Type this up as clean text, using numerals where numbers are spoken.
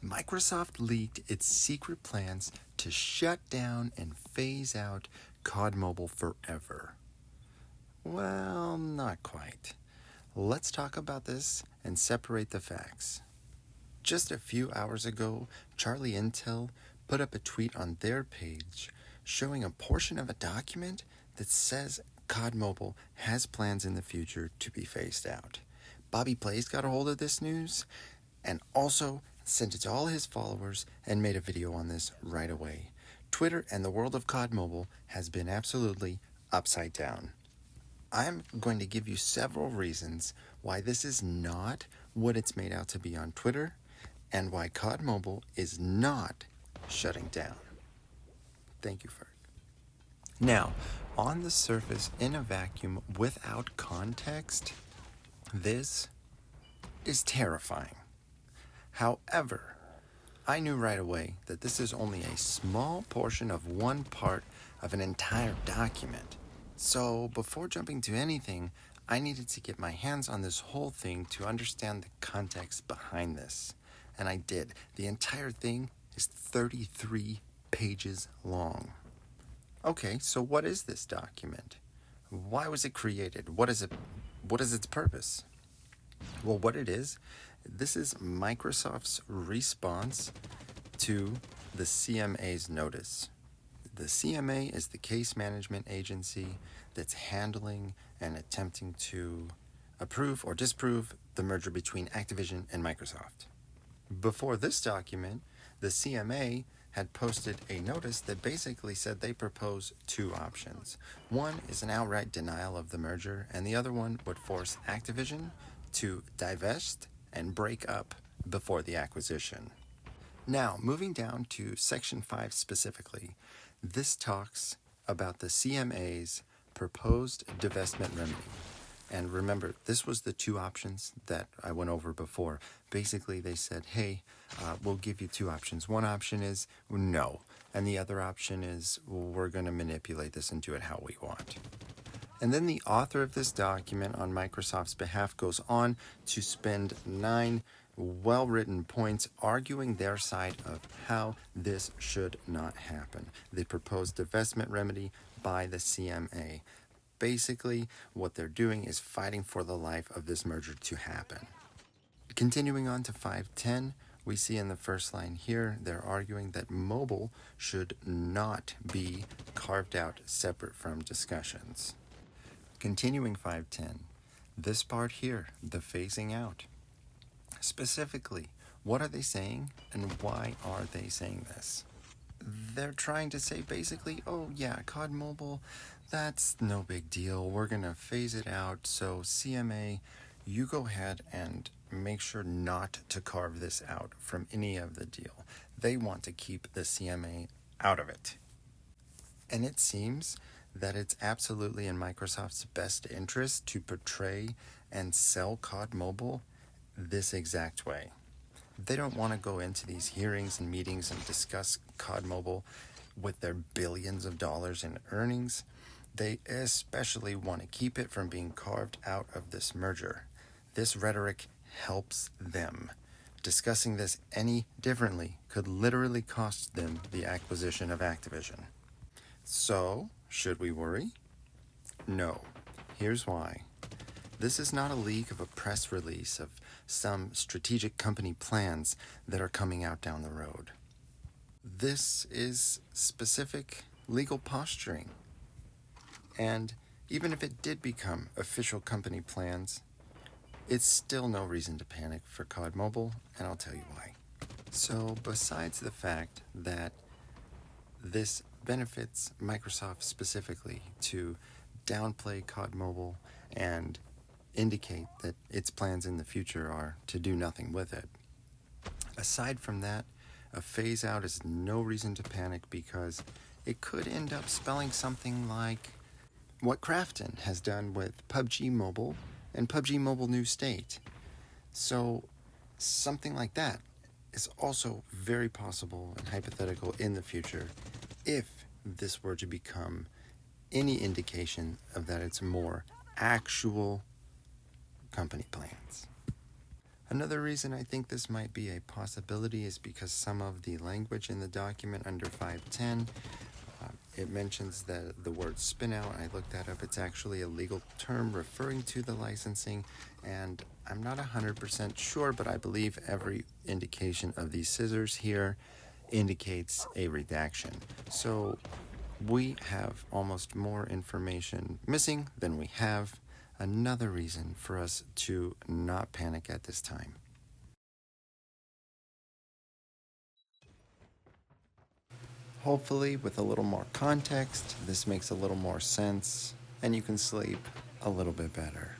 Microsoft leaked its secret plans to shut down and phase out COD Mobile forever. Well, not quite. Let's talk about this and separate the facts. Just a few hours ago, Charlie Intel put up a tweet on their page showing a portion of a document that says COD Mobile has plans in the future to be phased out. Bobby Plays got a hold of this news and also sent it to all his followers and made a video on this right away. Twitter and the world of COD Mobile has been absolutely upside down. I'm going to give you several reasons why this is not what it's made out to be on Twitter and why COD Mobile is not shutting down. Thank you, Ferg. Now, on the surface, in a vacuum, without context, this is terrifying. However, I knew right away that this is only a small portion of one part of an entire document. So before jumping to anything, I needed to get my hands on this whole thing to understand the context behind this. And I did. The entire thing is 33 pages long. Okay, so what is this document? Why was it created? What is its purpose? Well, what it is, this is Microsoft's response to the CMA's notice. The CMA is the case management agency that's handling and attempting to approve or disprove the merger between Activision and Microsoft. Before this document, the CMA had posted a notice that basically said they propose two options. One is an outright denial of the merger, and the other one would force Activision to divest and break up before the acquisition. Now, moving down to Section 5 specifically, this talks about the CMA's proposed divestment remedy. And remember, this was the two options that I went over before. Basically, they said, hey, we'll give you two options. One option is no, and the other option is we're going to manipulate this and do it how we want. And then the author of this document on Microsoft's behalf goes on to spend 9 well-written points arguing their side of how this should not happen. The proposed divestment remedy by the CMA. Basically, what they're doing is fighting for the life of this merger to happen. Continuing on to 5.10, we see in the first line here, they're arguing that mobile should not be carved out separate from discussions. Continuing 5.10, this part here, the phasing out. Specifically, what are they saying and why are they saying this? They're trying to say basically, oh yeah, COD Mobile, that's no big deal. We're going to phase it out. So CMA, you go ahead and make sure not to carve this out from any of the deal. They want to keep the CMA out of it. And it seems that it's absolutely in Microsoft's best interest to portray and sell COD Mobile this exact way. They don't want to go into these hearings and meetings and discuss COD Mobile with their billions of dollars in earnings. They especially want to keep it from being carved out of this merger. This rhetoric helps them. Discussing this any differently could literally cost them the acquisition of Activision. So, should we worry? No. Here's why. This is not a leak of a press release of some strategic company plans that are coming out down the road. This is specific legal posturing. And even if it did become official company plans, it's still no reason to panic for COD Mobile, and I'll tell you why. So, besides the fact that this benefits Microsoft specifically to downplay COD Mobile and indicate that its plans in the future are to do nothing with it. Aside from that, a phase out is no reason to panic because it could end up spelling something like what Krafton has done with PUBG Mobile and PUBG Mobile New State. So something like that is also very possible and hypothetical in the future if this were to become any indication of that it's more actual company plans. Another reason I think this might be a possibility is because some of the language in the document under 510, it mentions the word spinout. I looked that up. It's actually a legal term referring to the licensing, and I'm not 100% sure, but I believe every indication of these scissors here indicates a redaction. So we have almost more information missing than we have. Another reason for us to not panic at this time. Hopefully, with a little more context, this makes a little more sense and you can sleep a little bit better.